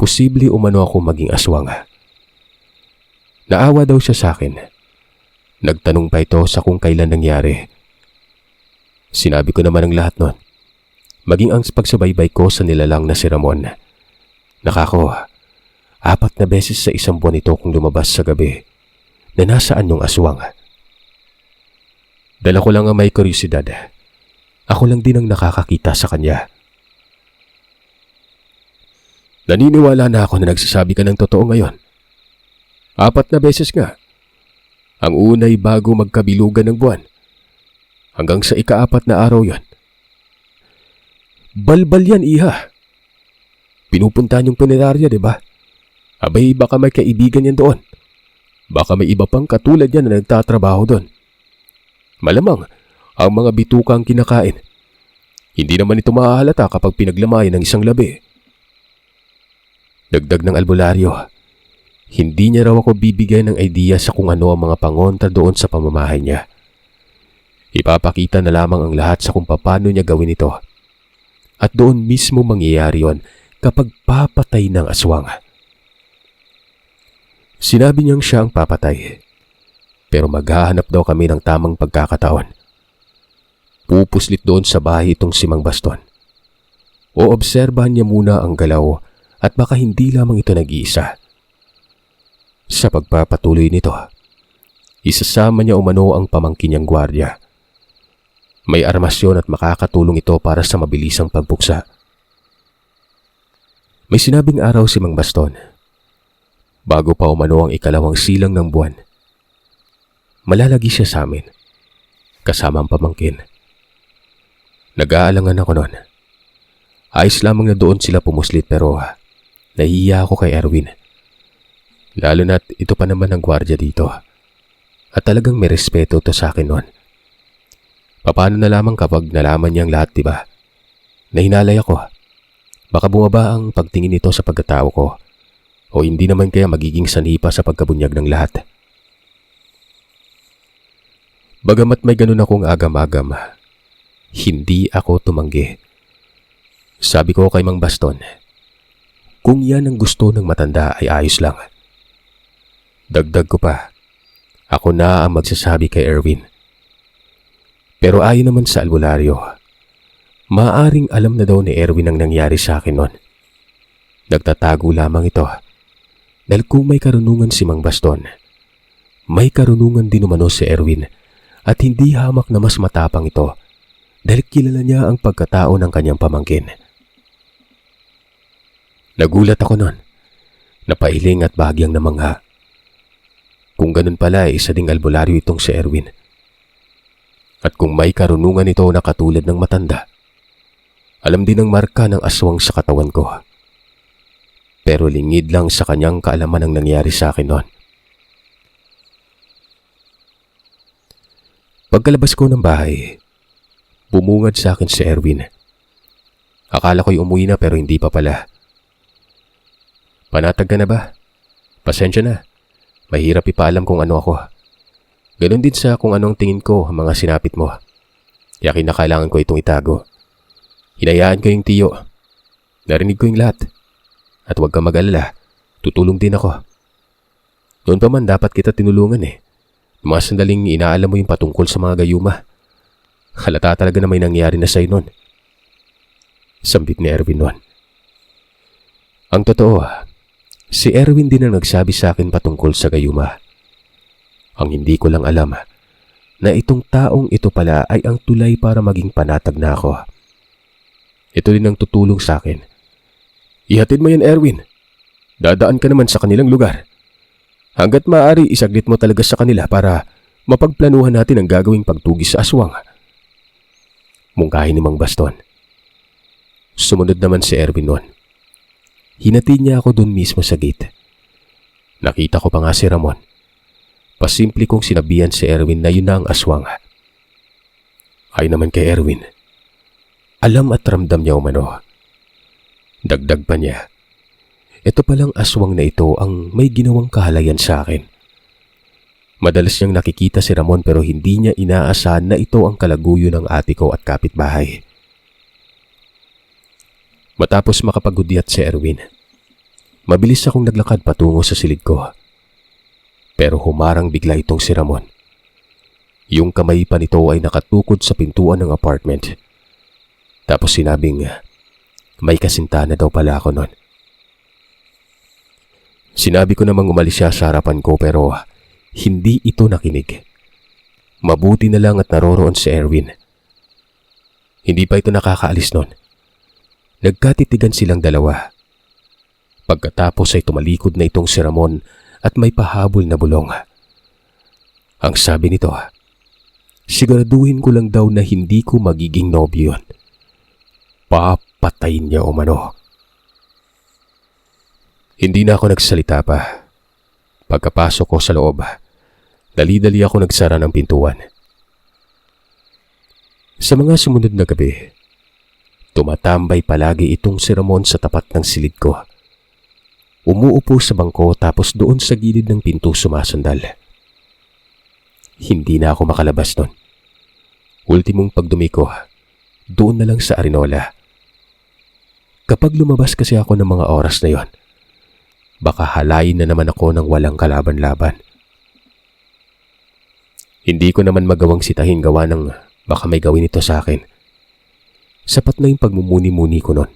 posible umano ako maging aswang. Naawa daw siya sa akin. Nagtanong pa ito sa kung kailan nangyari. Sinabi ko naman ang lahat nun. Maging ang pagsubaybay ko sa nilalang na si Ramon. Nakako, 4 na beses sa isang buwan ito kung lumabas sa gabi na nasaan yung aswang. Dala ko lang ang may kuryosidad. Ako lang din ang nakakakita sa kanya. Naniniwala na ako na nagsasabi ka ng totoo ngayon. 4 na beses nga. Ang unay bago magkabilugan ng buwan. Hanggang sa ika-4 na araw yon. Balbal yan, iha. Pinupuntahan yung punerarya, diba? Abay, baka may kaibigan yan doon. Baka may iba pang katulad yan na nagtatrabaho doon. Malamang, ang mga bitukang kinakain. Hindi naman ito mahahalata kapag pinaglamayan ng isang labi. Dagdag ng albularyo, hindi niya raw ako bibigyan ng idea sa kung ano ang mga pangontra doon sa pamamahay niya. Ipapakita na lamang ang lahat sa kung paano niya gawin ito. At doon mismo mangyayari yon kapag papatay ng aswang. Sinabi niyang siya ang papatay. Pero maghahanap daw kami ng tamang pagkakataon. Pupuslit doon sa bahay itong si Mang Baston. Oobserbahan niya muna ang galaw at baka hindi lamang ito nag-iisa. Sa pagpapatuloy nito, isasama niya umano ang pamangkin niyang gwardiya. May armasyon at makakatulong ito para sa mabilisang pagbuksa. May sinabing araw si Mang Baston. Bago pa umano ang ikalawang silang ng buwan, malalagi siya sa amin, kasama ang pamangkin. Nag-aalangan ako noon. Ayos lamang na doon sila pumuslit pero nahihiya ako kay Erwin. Lalo na't ito pa naman ang gwardiya dito. At talagang may respeto to sa akin noon. Paano na lamang kapag nalaman niyang lahat, diba? Nahinalay ako. Baka bumaba ang pagtingin nito sa pagkatao ko o hindi naman kaya magiging sanhi pa sa pagkabunyag ng lahat. Bagamat may ganun akong agam-agam, hindi ako tumanggi. Sabi ko kay Mang Baston, kung yan ang gusto ng matanda ay ayos lang. Dagdag ko pa, ako na ang magsasabi kay Erwin. Pero ayon naman sa albularyo, maaring alam na daw ni Erwin ang nangyari sa akin noon. Nagtatago lamang ito dahil kung may karunungan si Mang Baston, may karunungan din umano si Erwin at hindi hamak na mas matapang ito dahil kilala niya ang pagkatao ng kanyang pamangkin. Nagulat ako noon, napailing at bahagyang namangha. Kung ganun pala ay isa ding albularyo itong si Erwin. At kung may karunungan ito na katulad ng matanda, alam din ang marka ng aswang sa katawan ko. Pero lingid lang sa kanyang kaalaman ang nangyari sa akin noon. Pagkalabas ko ng bahay, bumungad sa akin si Erwin. Akala ko'y umuwi na pero hindi pa pala. Panatag ka na ba? Pasensya na. Mahirap ipaalam kung ano ako. Ganon din sa kung anong tingin ko ang mga sinapit mo. Kaya kinakailangan ko itong itago. Hinayaan ko yung tiyo. Narinig ko yung lahat. At huwag kang mag-alala, tutulong din ako. Noon pa man dapat kita tinulungan eh. Mga sandaling inaalam mo yung patungkol sa mga gayuma. Halata talaga na may nangyari na sa'yo noon. Sambit ni Erwin noon. Ang totoo, si Erwin din ang nagsabi sa akin patungkol sa gayuma. Ang hindi ko lang alam na itong taong ito pala ay ang tulay para maging panatag na ako. Ito din ang tutulong sa akin. Ihatid mo yan, Erwin. Dadaan ka naman sa kanilang lugar. Hanggat maaari, isaglit mo talaga sa kanila para mapagplanuhan natin ang gagawing pagtugis sa aswang. Mungkahin ni Mang Baston. Sumunod naman si Erwin noon. Hinatid niya ako doon mismo sa gate. Nakita ko pa nga si Ramon. Pasimple kong sinabihan si Erwin na yun na ang aswang. Ay naman kay Erwin, alam at ramdam niya umano. Dagdag pa niya, ito palang aswang na ito ang may ginawang kahalayan sa akin. Madalas niyang nakikita si Ramon pero hindi niya inaasahan na ito ang kalaguyo ng ate ko at kapitbahay. Matapos makapaghudyat si Erwin, mabilis akong naglakad patungo sa silid ko. Pero humarang bigla itong si Ramon. Yung kamay pa nito ay nakatukod sa pintuan ng apartment. Tapos sinabing may kasinta na daw pala ako noon. Sinabi ko namang umalis siya sa harapan ko pero hindi ito nakinig. Mabuti na lang at naroroon si Erwin. Hindi pa ito nakakaalis noon. Nagkatitigan silang dalawa. Pagkatapos ay tumalikod na itong si Ramon at may pahabol na bulong. Ang sabi nito, siguraduhin ko lang daw na hindi ko magiging nobyo yun. Papatayin niya umano. Hindi na ako nagsalita pa. Pagkapasok ko sa loob, dali-dali ako nagsara ng pintuan. Sa mga sumunod na gabi, tumatambay palagi itong si Ramon sa tapat ng silid ko. Umuupo sa bangko tapos doon sa gilid ng pinto sumasandal. Hindi na ako makalabas nun. Ultimong pagdumi ko, doon na lang sa Arinola. Kapag lumabas kasi ako ng mga oras na yon, baka halayin na naman ako ng walang kalaban-laban. Hindi ko naman magawang sitahin gawa ng baka may gawin ito sa akin. Sapat na yung pagmumuni-muni ko nun.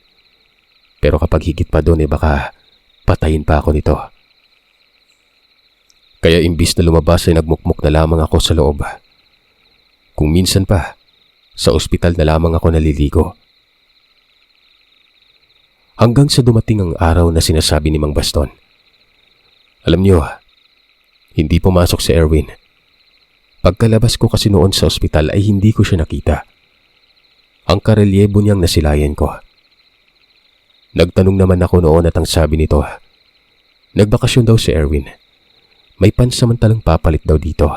Pero kapag higit pa doon baka patayin pa ako nito. Kaya imbis na lumabas ay nagmukmuk na lamang ako sa loob. Kung minsan pa, sa ospital na lamang ako naliligo. Hanggang sa dumating ang araw na sinasabi ni Mang Baston. Alam niyo, hindi pumasok si Erwin. Pagkalabas ko kasi noon sa ospital ay hindi ko siya nakita. Ang karelyebo niyang nasilayan ko. Nagtanong naman ako noon at ang sabi nito, nagbakasyon daw si Erwin. May pansamantalang papalit daw dito.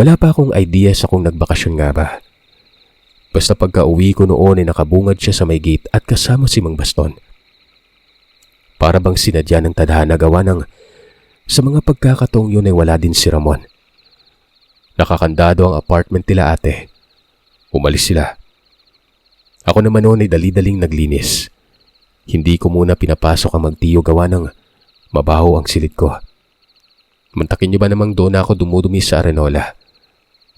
Wala pa akong idea sa kung nagbakasyon nga ba. Basta pagka uwi ko noon ay nakabungad siya sa may gate at kasama si Mang Baston. Para bang sinadya ng tadhana gawa ng sa mga pagkakataong yun ay wala din si Ramon. Nakakandado ang apartment nila ate. Umalis sila. Ako naman noon ay dali-daling naglinis. Hindi ko muna pinapasok ang magtiyo gawa ng mabaho ang silid ko. Mantakin niyo ba namang doon ako dumudumi sa arenola?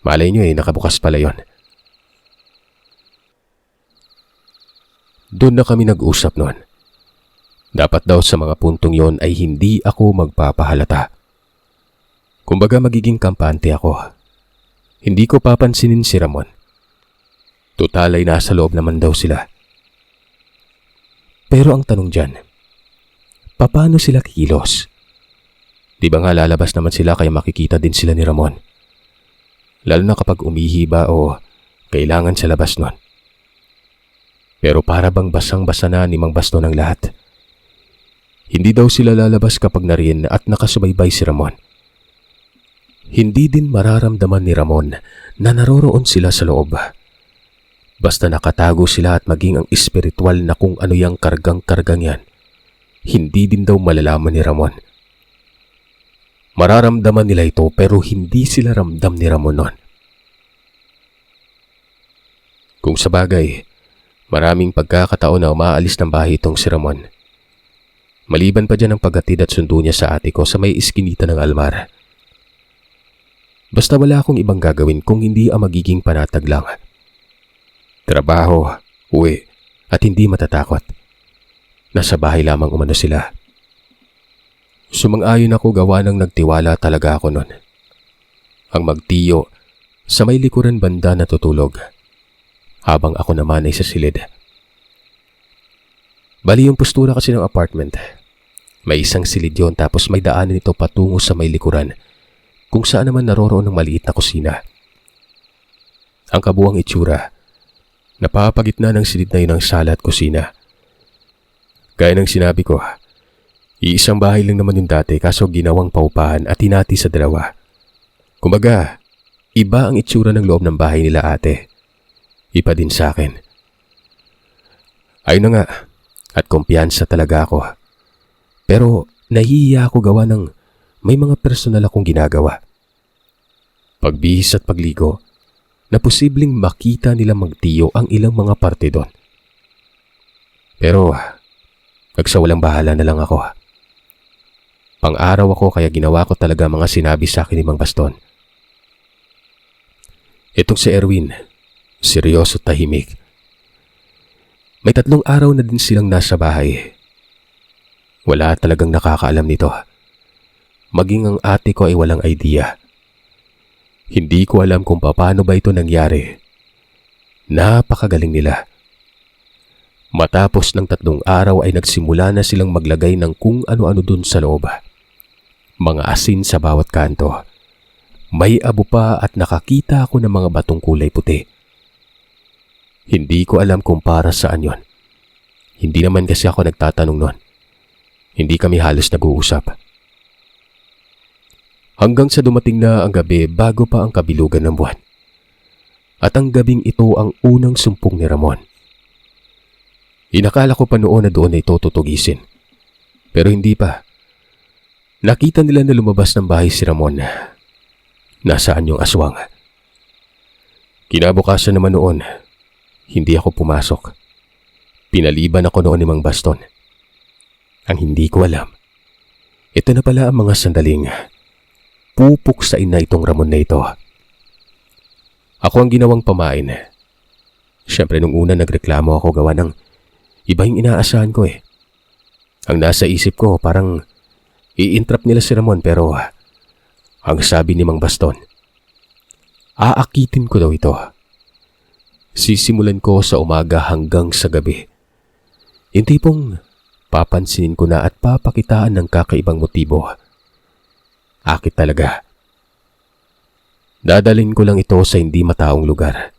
Malay niyo nakabukas pala yon. Doon na kami nag-usap noon. Dapat daw sa mga puntong yon ay hindi ako magpapahalata. Kumbaga magiging kampante ako. Hindi ko papansinin si Ramon. Total ay nasa loob naman daw sila. Pero ang tanong dyan, paano sila kikilos? Di ba nga lalabas naman sila kaya makikita din sila ni Ramon? Lalo na kapag umihi ba o kailangan sa labas nun. Pero para bang basang-basa na ni Mang Baston ang lahat. Hindi daw sila lalabas kapag nariyan at nakasubaybay si Ramon. Hindi din mararamdaman ni Ramon na naroroon sila sa loob. Basta nakatago sila at maging ang espiritual na kung ano yang kargang-kargang yan, hindi din daw malalaman ni Ramon. Mararamdaman nila ito pero hindi sila ramdam ni Ramon nun. Kung sa bagay, maraming pagkakataon na umaalis ng bahay itong si Ramon. Maliban pa dyan ang paghatid at sundo niya sa ate ko sa may iskinita ng almar. Basta wala akong ibang gagawin kung hindi ang magiging panatag lang. Trabaho, uwi, at hindi matatakot. Nasa bahay lamang umano sila. Sumang-ayon ako gawa ng nagtiwala talaga ako nun. Ang magtiyo sa may likuran banda na tutulog, habang ako naman ay sa silid. Bali yung postura kasi ng apartment. May isang silid yun tapos may daanan ito patungo sa may likuran kung saan naman naroroon ng maliit na kusina. Ang kabuang itsura, napapagitna ng silid na yun ang sala at kusina. Gaya ng sinabi ko, iisang bahay lang naman yung dati kaso ginawang paupahan at hinati sa dalawa. Kumbaga, iba ang itsura ng loob ng bahay nila ate. Iba din sa akin. Ayun na nga, at kumpiyansa talaga ako. Pero nahihiya ako gawa ng may mga personal akong ginagawa. Pagbihis at pagligo, na posibleng makita nila magtiyo ang ilang mga parte doon. Pero, nagsawalang bahala na lang ako. Pang-araw ako kaya ginawa ko talaga mga sinabi sa akin ni Mang Baston. Itong si Erwin, seryoso tahimik. May 3 araw na din silang nasa bahay. Wala talagang nakakaalam nito. Maging ang ate ko ay walang idea. Hindi ko alam kung paano ba ito nangyari. Napakagaling nila. Matapos ng 3 araw ay nagsimula na silang maglagay ng kung ano-ano dun sa loob. Mga asin sa bawat kanto. May abo pa at nakakita ako ng mga batong kulay puti. Hindi ko alam kung para saan yon. Hindi naman kasi ako nagtatanong nun. Hindi kami halos nag-uusap. Hanggang sa dumating na ang gabi bago pa ang kabilugan ng buwan. At ang gabing ito ang unang sumpong ni Ramon. Inakala ko pa noon na doon na ito tutugisin. Pero hindi pa. Nakita nila na lumabas ng bahay si Ramon. Nasaan yung aswang? Kinabukasan naman noon, hindi ako pumasok. Pinaliban ako noon ni Mang Baston. Ang hindi ko alam, ito na pala ang mga sandaling pupuksain na itong Ramon na ito. Ako ang ginawang pamain. Siyempre nung una nagreklamo ako gawa ng iba yung inaasahan ko eh. Ang nasa isip ko parang i-entrap nila si Ramon pero ang sabi ni Mang Baston, aakitin ko daw ito. Sisimulan ko sa umaga hanggang sa gabi. Yung tipong papansinin ko na at papakitaan ng kakaibang motibo. Akit talaga. Dadalhin ko lang ito sa hindi mataong lugar.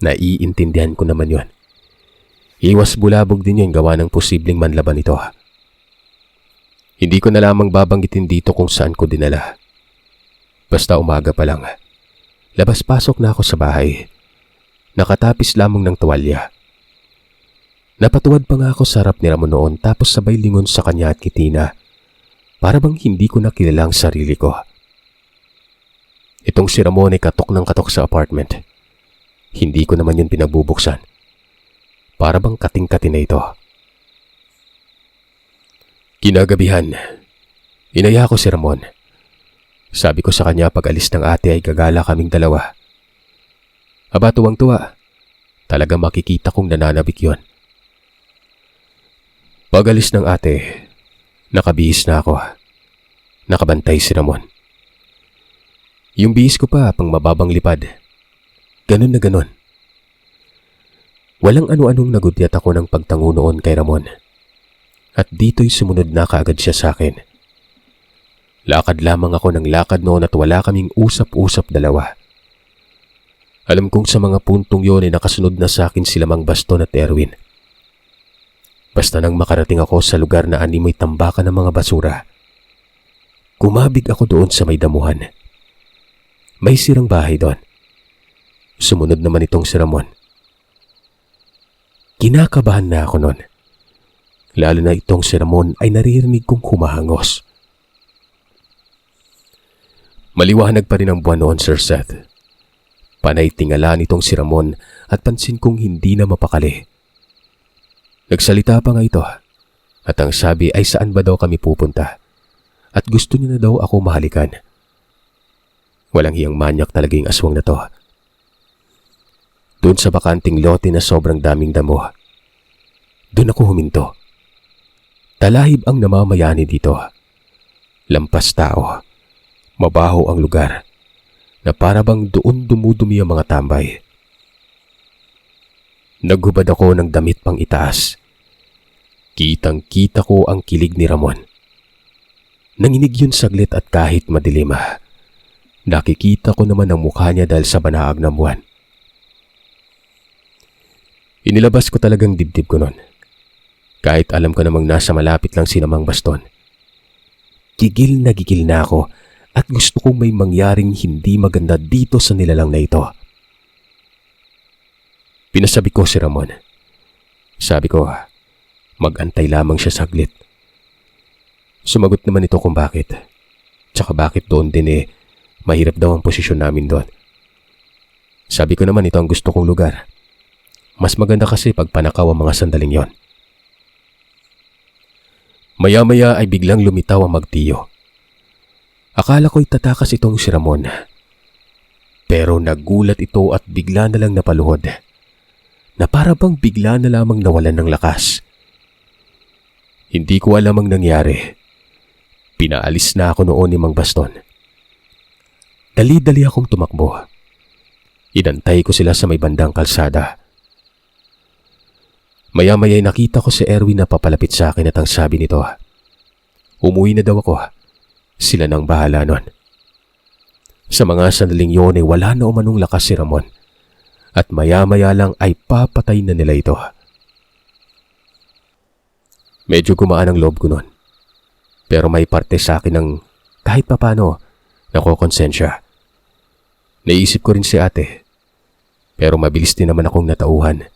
Naiintindihan ko naman yon. Iwas bulabog din yun gawa ng posibleng manlaban ito. Hindi ko na lamang babanggitin dito kung saan ko dinala. Basta umaga pa lang, labas-pasok na ako sa bahay. Nakatapis lamang ng tuwalya. Napatuwad pa nga ako sa harap ni Ramon noon tapos sabay lingon sa kanya at kitina. Para bang hindi ko na kilala ang sarili ko. Itong si Ramon ay katok ng katok sa apartment. Hindi ko naman yun pinagbubuksan. Para bang kating-kati na ito. Kinagabihan, inaya ko si Ramon. Sabi ko sa kanya pag alis ng ate ay gagala kaming dalawa. Aba, tuwang-tuwa. Talaga makikita kong nananabik yon. Pag alis ng ate, nakabihis na ako. Nakabantay si Ramon. Yung bihis ko pa pang mababang lipad. Ganun na ganun. Walang ano-anong nagudyat ako ng pagtango noon kay Ramon. At dito'y sumunod na kaagad siya sa akin. Lakad lamang ako ng lakad noon at wala kaming usap-usap dalawa. Alam kong sa mga puntong yon ay nakasunod na sa akin sila Mang Baston at Erwin. Basta nang makarating ako sa lugar na animoy tambakan ng mga basura, kumabig ako doon sa may damuhan. May sirang bahay doon. Sumunod naman itong si Ramon. Kinakabahan na ako noon. Lalo na itong si Ramon ay naririnig kong humahangos. Maliwanag pa rin ang buwan noon, Sir Seth. Panay tingala nitong si Ramon at pansin kong hindi na mapakali. Nagsalita pa nga ito at ang sabi ay saan ba daw kami pupunta at gusto niya na daw ako mahalikan. Walang hiyang manyak talaga yung aswang na to. Doon sa bakanting lote na sobrang daming damo. Doon ako huminto. Talahib ang namamayani dito. Lampas tao. Mabaho ang lugar na para bang doon dumudumi ang mga tambay. Naghubad ako ng damit pang itaas. Kitang-kita ko ang kilig ni Ramon. Nanginig yun saglit at kahit madilim, nakikita ko naman ang mukha niya dahil sa banaag ng buwan. Inilabas ko talagang dibdib ko nun. Kahit alam ko namang nasa malapit lang si Mang Baston. Gigil na ako at gusto kong may mangyaring hindi maganda dito sa nilalang na ito. Pinasabi ko si Ramon. Sabi ko, mag-antay lamang siya saglit. Sumagot naman ito kung bakit. Tsaka bakit doon din mahirap daw ang posisyon namin doon. Sabi ko naman ito ang gusto kong lugar. Mas maganda kasi pag panakaw ang mga sandaling yon. Maya-maya ay biglang lumitaw ang magtiyo. Akala ko'y tatakas itong si Ramon. Pero nagulat ito at bigla na lang napaluhod. Na para bang bigla na lamang nawalan ng lakas. Hindi ko alam ang nangyari. Pinaalis na ako noon ni Mang Baston. Dali-dali akong tumakbo. Inantay ko sila sa may bandang kalsada. Maya-maya'y nakita ko si Erwin na papalapit sa akin at ang sabi nito, umuwi na daw ako. Sila nang bahala nun. Sa mga sandaling yun ay wala na umanong lakas si Ramon at maya-maya lang ay papatay na nila ito. Medyo gumaan ang loob ko nun. Pero may parte sa akin ng kahit papano nakokonsensya. Naisip ko rin si ate. Pero mabilis din naman akong natauhan.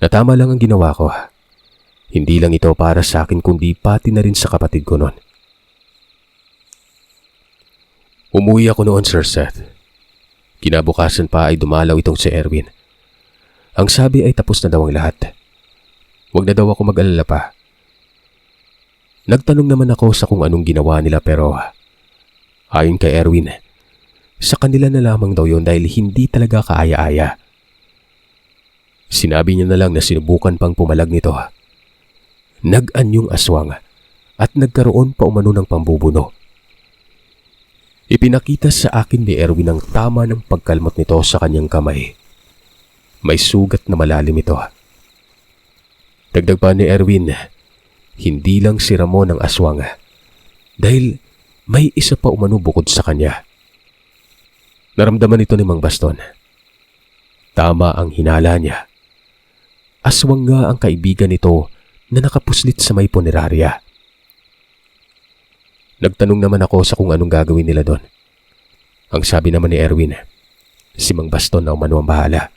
Na tama lang ang ginawa ko. Hindi lang ito para sa akin kundi pati na rin sa kapatid ko nun. Umuwi ako noon, Sir Seth. Kinabukasan pa ay dumalaw itong si Erwin. Ang sabi ay tapos na daw ang lahat. Huwag na daw ako mag-alala pa. Nagtanong naman ako sa kung anong ginawa nila pero ayon kay Erwin, sa kanila na lamang daw yun dahil hindi talaga kaaya-aya. Sinabi niya na lang na sinubukan pang pumalag nito. Nag-anyong aswang at nagkaroon pa umano ng pambubuno. Ipinakita sa akin ni Erwin ang tama ng pagkalmot nito sa kanyang kamay. May sugat na malalim ito. Dagdag pa ni Erwin, hindi lang si Ramon ang aswang dahil may isa pa umano bukod sa kanya. Naramdaman ito ni Mang Baston. Tama ang hinala niya. Aswang nga ang kaibigan nito na nakapuslit sa may punerarya. Nagtanong naman ako sa kung anong gagawin nila doon. Ang sabi naman ni Erwin, si Mang Baston na umano ang bahala.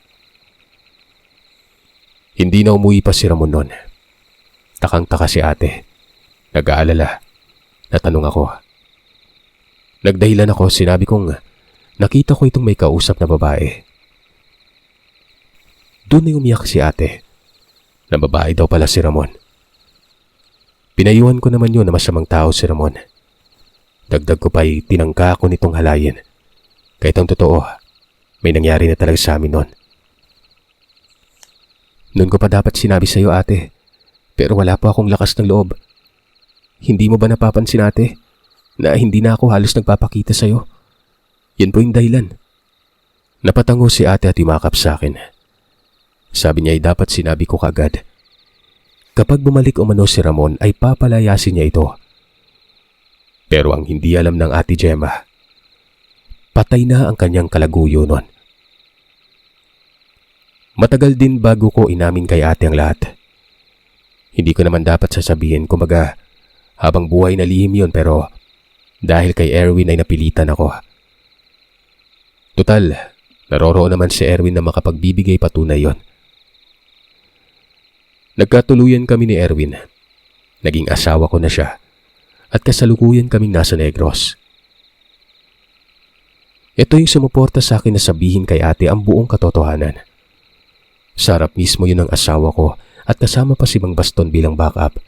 Hindi na umuwi pa si Ramon noon. Takang-taka si ate. Nag-aalala. Natanong ako. Nagdahilan ako, sinabi kong nakita ko itong may kausap na babae. Doon ay umiyak si ate. Na babae daw pala si Ramon. Pinayuhan ko naman yun na masamang tao si Ramon. Dagdag ko pa'y tinangka ako nitong halayin. Kahit ang totoo, may nangyari na talaga sa amin noon. Noon ko pa dapat sinabi sa'yo ate, pero wala pa akong lakas ng loob. Hindi mo ba napapansin ate, na hindi na ako halos nagpapakita sa'yo? Yan po yung dahilan. Napatango si ate at yumakap sa akin. Sabi niya ay dapat sinabi ko kaagad. Kapag bumalik umano si Ramon ay papalayasin niya ito. Pero ang hindi alam ng ate Gemma, patay na ang kanyang kalaguyo noon. Matagal din bago ko inamin kay ate ang lahat. Hindi ko naman dapat sasabihin, kumbaga habang buhay na lihim yun, pero dahil kay Erwin ay napilitan ako. Tutal, naroroon naman si Erwin na makapagbibigay patunay yon. Nagkatuluyan kami ni Erwin. Naging asawa ko na siya at kasalukuyan kaming nasa Negros. Ito yung sumuporta sa akin na sabihin kay ate ang buong katotohanan. Sa harap mismo yun ang asawa ko at kasama pa si Mang Baston bilang backup.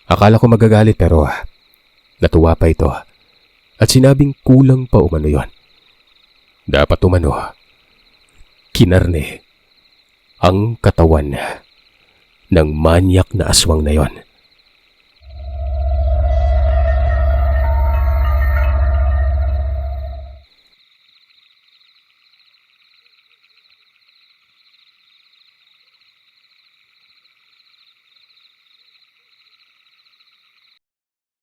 Akala ko magagalit pero natuwa pa ito at sinabing kulang pa umano yon. Dapat umano, kinarne ang katawan ng manyak na aswang na yon.